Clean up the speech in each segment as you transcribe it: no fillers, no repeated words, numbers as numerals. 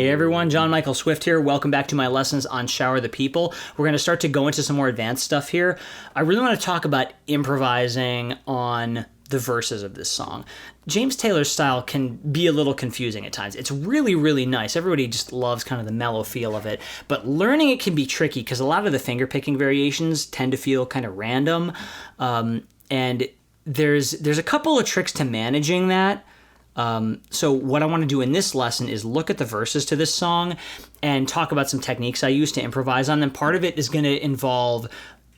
Hey everyone, John Michael Swift here. Welcome back to my lessons on Shower the People. We're going to start to go into some more advanced stuff here. I really want to talk about improvising on the verses of this song. James Taylor's style can be a little confusing at times. It's really, really nice. Everybody just loves kind of the mellow feel of it, but learning it can be tricky because a lot of the finger-picking variations tend to feel kind of random, and there's a couple of tricks to managing that. So what I want to do in this lesson is look at the verses to this song and talk about some techniques I use to improvise on them. Part of it is going to involve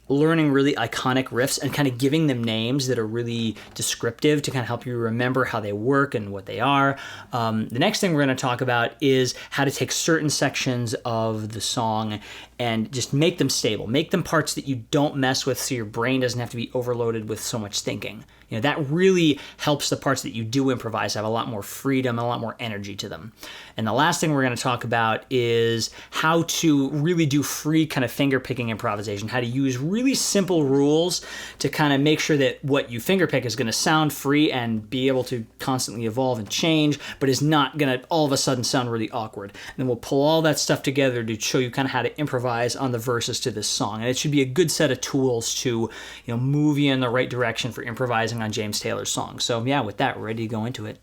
learning really iconic riffs and kind of giving them names that are really descriptive to kind of help you remember how they work and what they are. The next thing we're going to talk about is how to take certain sections of the song and just make them stable. Make them parts that you don't mess with so your brain doesn't have to be overloaded with so much thinking. You know, that really helps the parts that you do improvise have a lot more freedom and a lot more energy to them. And the last thing we're going to talk about is how to really do free kind of finger-picking improvisation, how to use really simple rules to kind of make sure that what you finger-pick is going to sound free and be able to constantly evolve and change, but is not going to all of a sudden sound really awkward. And then we'll pull all that stuff together to show you kind of how to improvise on the verses to this song. And it should be a good set of tools to, move you in the right direction for improvising on James Taylor's songs. So yeah, with that, we're ready to go into it.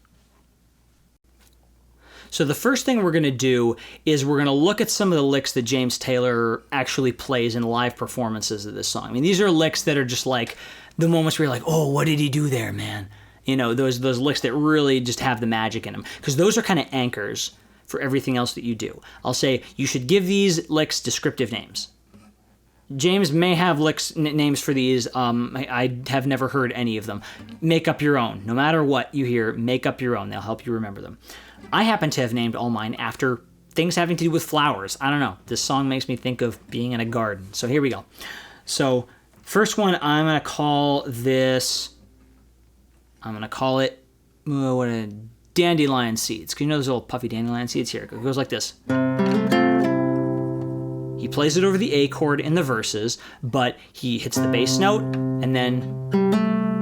So the first thing we're going to do is we're going to look at some of the licks that James Taylor actually plays in live performances of this song. I mean, these are licks that are just like the moments where you're like, oh, what did he do there, man? Those licks that really just have the magic in them, because those are kind of anchors for everything else that you do. I'll say you should give these licks descriptive names. James may have names for these. I have never heard any of them. Make up your own. No matter what you hear, make up your own. They'll help you remember them. I happen to have named all mine after things having to do with flowers. I don't know. This song makes me think of being in a garden. So here we go. So first one, I'm going to call it Dandelion Seeds. Because you know those little puffy dandelion seeds? Here, it goes like this. He plays it over the A chord in the verses, but he hits the bass note and then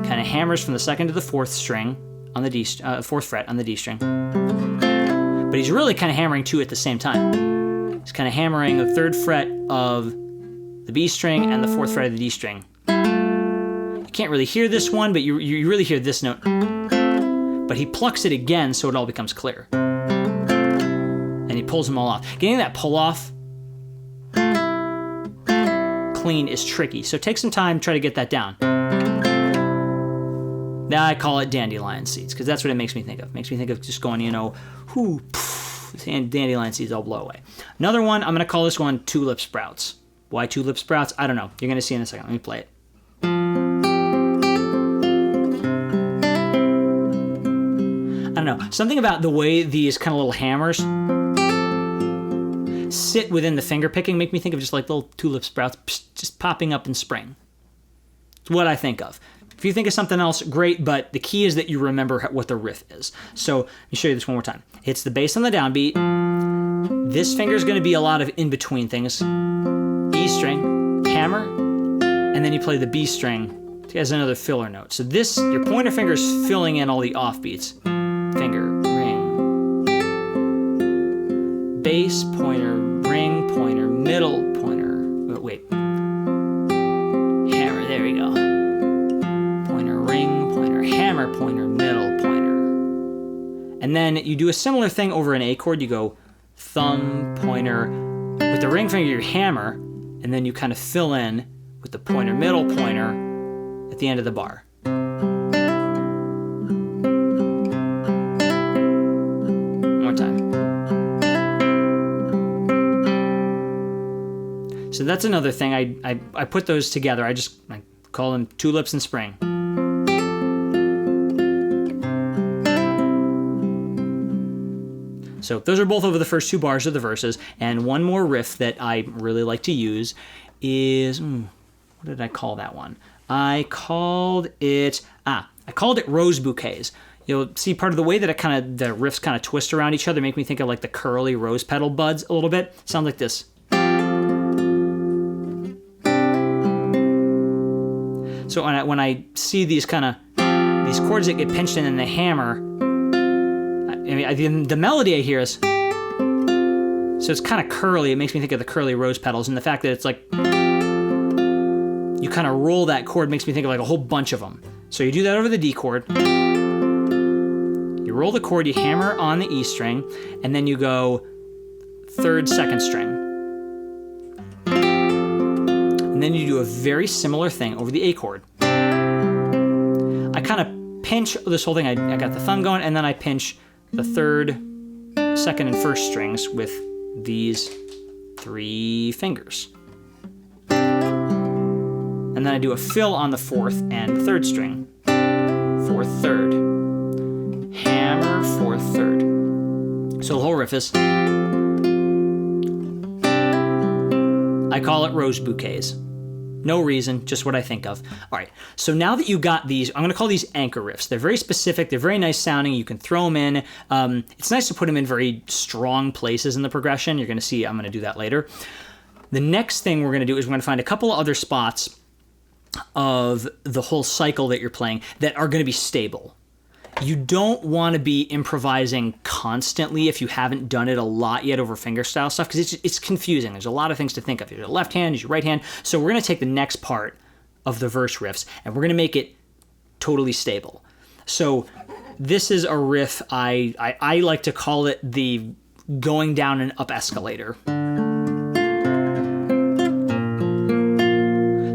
kind of hammers from the second to the fourth string on the fourth fret on the D string. But he's really kind of hammering two at the same time. He's kind of hammering the third fret of the B string and the fourth fret of the D string. You can't really hear this one, but you really hear this note. But he plucks it again so it all becomes clear. And he pulls them all off. Getting that pull off clean is tricky, so take some time, try to get that down. Now I call it Dandelion Seeds, because that's what it makes me think of. It makes me think of just going, and Dandelion Seeds all blow away. Another one, I'm going to call this one Tulip Sprouts. Why Tulip Sprouts? I don't know. You're going to see in a second. Let me play it. I don't know. Something about the way these kind of little hammers sit within the finger picking make me think of just like little tulip sprouts just popping up in spring. It's what I think of. If you think of something else, great, but the key is that you remember what the riff is. So let me show you this one more time. Hits the bass on the downbeat. This finger is going to be a lot of in-between things. E string, hammer, and then you play the B string as another filler note. So this, your pointer finger is filling in all the offbeats. Finger, ring, bass, pointer, ring, pointer, middle, pointer. Wait. Hammer, there we go. Pointer, ring, pointer, hammer, pointer, middle, pointer. And then you do a similar thing over an A chord. You go thumb, pointer. With the ring finger, you hammer, and then you kind of fill in with the pointer, middle, pointer at the end of the bar. So that's another thing. I put those together. I call them tulips in spring. So those are both over the first two bars of the verses. And one more riff that I really like to use is, what did I call that one? I called it Rose Bouquets. You'll see part of the way that the riffs kind of twist around each other make me think of like the curly rose petal buds a little bit. Sound like this. So when I see these chords that get pinched in the hammer, the melody I hear is, So it's kind of curly. It makes me think of the curly rose petals, and the fact that it's like, you kind of roll that chord makes me think of like a whole bunch of them. So you do that over the D chord. You roll the chord, you hammer on the E string, and then you go 3rd, 2nd string. And then you do a very similar thing over the A chord. I kind of pinch this whole thing. I got the thumb going, and then I pinch the 3rd, 2nd, and 1st strings with these 3 fingers. And then I do a fill on the 4th and 3rd string. 4th, 3rd. Hammer, 4th, 3rd. So the whole riff is... I call it Rose Bouquets. No reason, just what I think of. All right, so now that you got these, I'm gonna call these anchor riffs. They're very specific, they're very nice sounding, you can throw them in. It's nice to put them in very strong places in the progression. You're gonna see, I'm gonna do that later. The next thing we're gonna do is we're gonna find a couple of other spots of the whole cycle that you're playing that are gonna be stable. You don't want to be improvising constantly if you haven't done it a lot yet over fingerstyle stuff, because it's confusing. There's a lot of things to think of. There's your left hand, there's your right hand. So we're going to take the next part of the verse riffs, and we're going to make it totally stable. So this is a riff, I like to call it the going down and up escalator.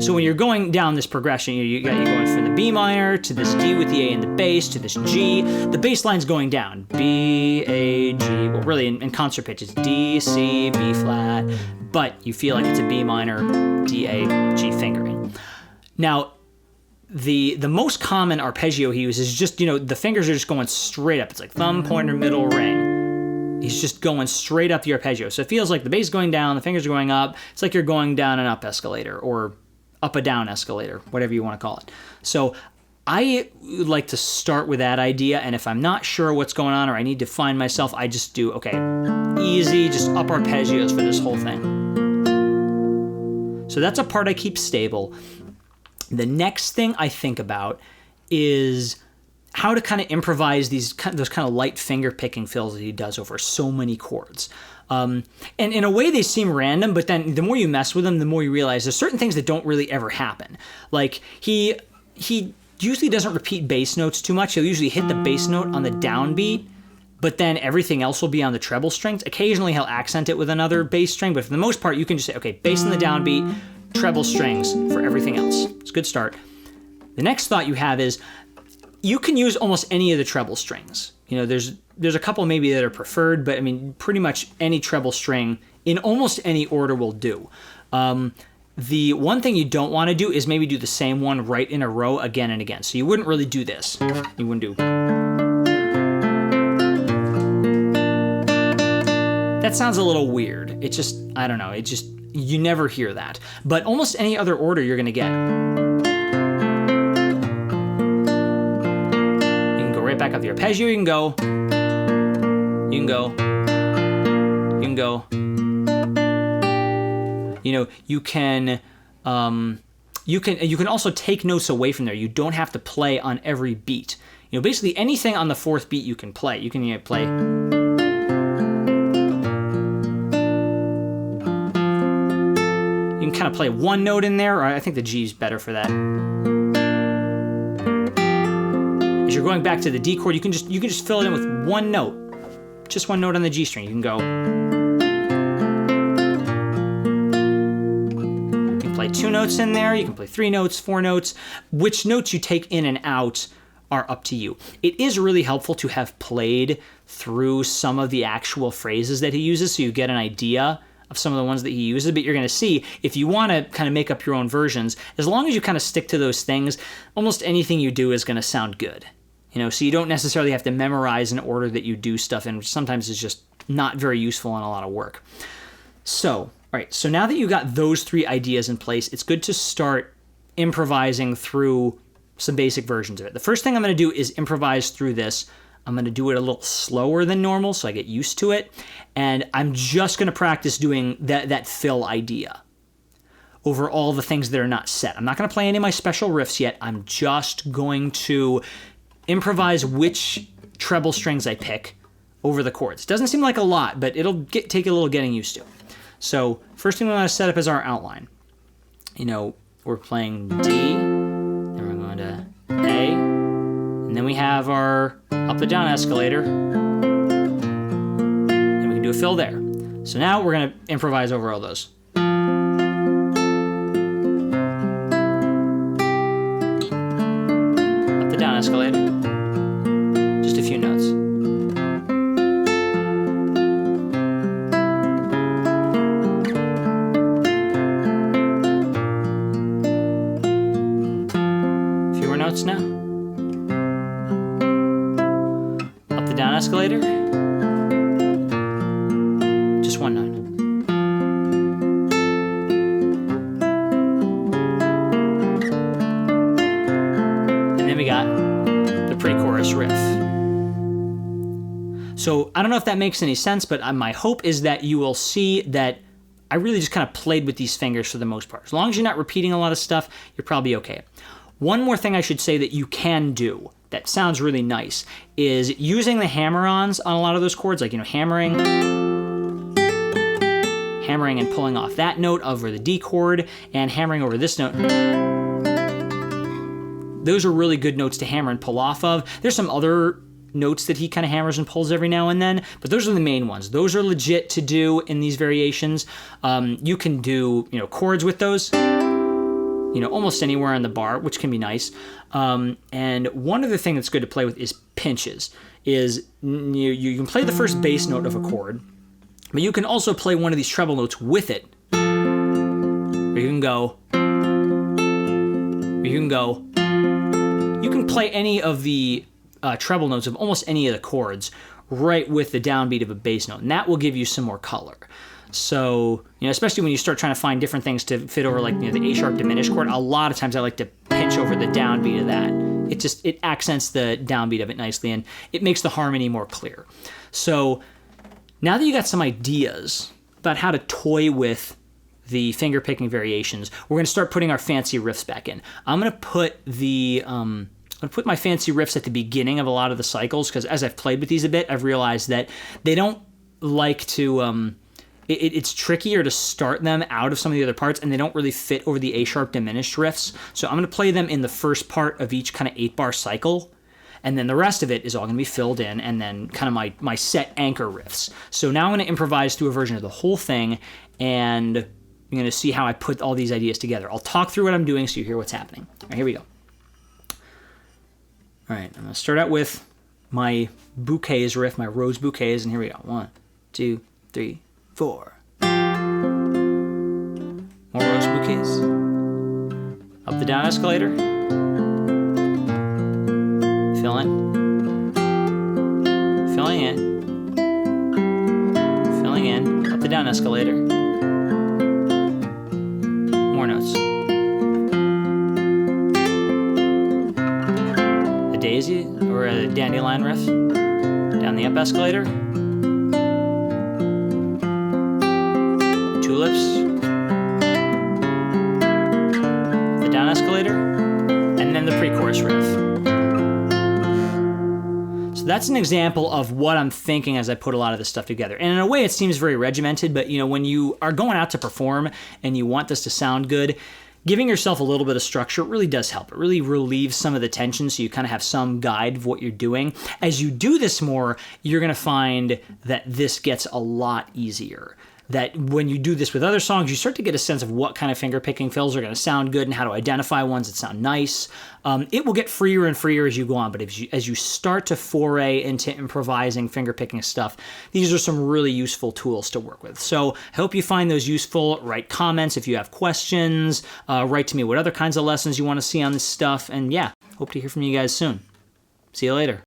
So when you're going down this progression, you're going from the B minor to this D with the A and the bass to this G. The bass line's going down. B, A, G. Well, really, in concert pitch, it's D, C, B flat. But you feel like it's a B minor, D, A, G fingering. Now, the most common arpeggio he uses is just, the fingers are just going straight up. It's like thumb, pointer, middle, ring. He's just going straight up the arpeggio. So it feels like the bass is going down, the fingers are going up. It's like you're going down an up escalator, or up a down escalator, whatever you want to call it. So I like to start with that idea, and if I'm not sure what's going on or I need to find myself, I just do, okay, easy, just up arpeggios for this whole thing. So that's a part I keep stable. The next thing I think about is how to kind of improvise those kind of light finger picking fills that he does over so many chords. And in a way they seem random, but then the more you mess with them, the more you realize there's certain things that don't really ever happen. Like he usually doesn't repeat bass notes too much. He'll usually hit the bass note on the downbeat, but then everything else will be on the treble strings. Occasionally he'll accent it with another bass string, but for the most part you can just say, okay, bass in the downbeat, treble strings for everything else. It's a good start. The next thought you have is you can use almost any of the treble strings. There's a couple maybe that are preferred, but I mean, pretty much any treble string in almost any order will do. The one thing you don't want to do is maybe do the same one right in a row again and again. So you wouldn't really do this. You wouldn't do. That sounds a little weird. It just, I don't know. You never hear that. But almost any other order you're going to get. Back up the arpeggio, you can go, you can also take notes away from there. You don't have to play on every beat. Basically anything on the 4th beat you can play. You can play. You can kind of play one note in there, or I think the G is better for that. As you're going back to the D chord, you can just fill it in with one note. Just one note on the G string. You can go. You can play 2 notes in there. You can play 3 notes, 4 notes. Which notes you take in and out are up to you. It is really helpful to have played through some of the actual phrases that he uses so you get an idea of some of the ones that he uses, but you're going to see if you want to kind of make up your own versions, as long as you kind of stick to those things, almost anything you do is going to sound good. So you don't necessarily have to memorize an order that you do stuff in, which sometimes is just not very useful and a lot of work. So, all right, so now that you got those 3 ideas in place, it's good to start improvising through some basic versions of it. The first thing I'm going to do is improvise through this. I'm going to do it a little slower than normal so I get used to it, and I'm just going to practice doing that fill idea over all the things that are not set. I'm not going to play any of my special riffs yet. I'm just going to improvise which treble strings I pick over the chords. Doesn't seem like a lot, but it'll take a little getting used to. So first thing we want to set up is our outline. You know, we're playing D, then we're going to A, and then we have our up the down escalator, and we can do a fill there. So now we're going to improvise over all those. Up the down escalator, just a few notes. Fewer notes now. Up the down escalator, just one note. And then we got the pre-chorus riff. So I don't know if that makes any sense, but my hope is that you will see that I really just kind of played with these fingers for the most part. As long as you're not repeating a lot of stuff, you're probably okay. One more thing I should say that you can do that sounds really nice is using the hammer-ons on a lot of those chords, like, you know, hammering and pulling off that note over the D chord and hammering over this note. Those are really good notes to hammer and pull off of. There's some other notes that he kind of hammers and pulls every now and then, but those are the main ones. Those are legit to do in these variations. You can do, you know, chords with those, you know, almost anywhere on the bar, which can be nice. And one other thing that's good to play with is pinches. You can play the first bass note of a chord, but you can also play one of these treble notes with it. Or you can go. You can play any of the treble notes of almost any of the chords right with the downbeat of a bass note, and that will give you some more color. So, you know, especially when you start trying to find different things to fit over, like, you know, the A sharp diminished chord, a lot of times I like to pinch over the downbeat of that. It accents the downbeat of it nicely, and it makes the harmony more clear. So now that you got some ideas about how to toy with the finger picking variations, we're going to start putting our fancy riffs back in. I'm going to put my fancy riffs at the beginning of a lot of the cycles, because as I've played with these a bit, I've realized that they don't like to, it's trickier to start them out of some of the other parts, and they don't really fit over the A sharp diminished riffs. So I'm going to play them in the first part of each kind of 8-bar cycle, and then the rest of it is all going to be filled in, and then kind of my set anchor riffs. So now I'm going to improvise through a version of the whole thing, and you're going to see how I put all these ideas together. I'll talk through what I'm doing so you hear what's happening. All right, here we go. All right, I'm going to start out with my bouquets riff, my Rose Bouquets, and here we go. 1, 2, 3, 4. More Rose Bouquets. Up the down escalator. Fill in. Filling in. Filling in. Up the down escalator. More notes. The daisy, or the dandelion riff. Down the up escalator. Tulips, the down escalator, and then the pre-chorus riff. So that's an example of what I'm thinking as I put a lot of this stuff together. And in a way, it seems very regimented, but, you know, when you are going out to perform and you want this to sound good, giving yourself a little bit of structure really does help. It really relieves some of the tension, so you kind of have some guide of what you're doing. As you do this more, you're going to find that this gets a lot easier. That when you do this with other songs, you start to get a sense of what kind of finger picking fills are going to sound good and how to identify ones that sound nice. It will get freer and freer as you go on, but as you start to foray into improvising finger picking stuff, these are some really useful tools to work with. So I hope you find those useful. Write comments if you have questions. Write to me what other kinds of lessons you want to see on this stuff. And yeah, hope to hear from you guys soon. See you later.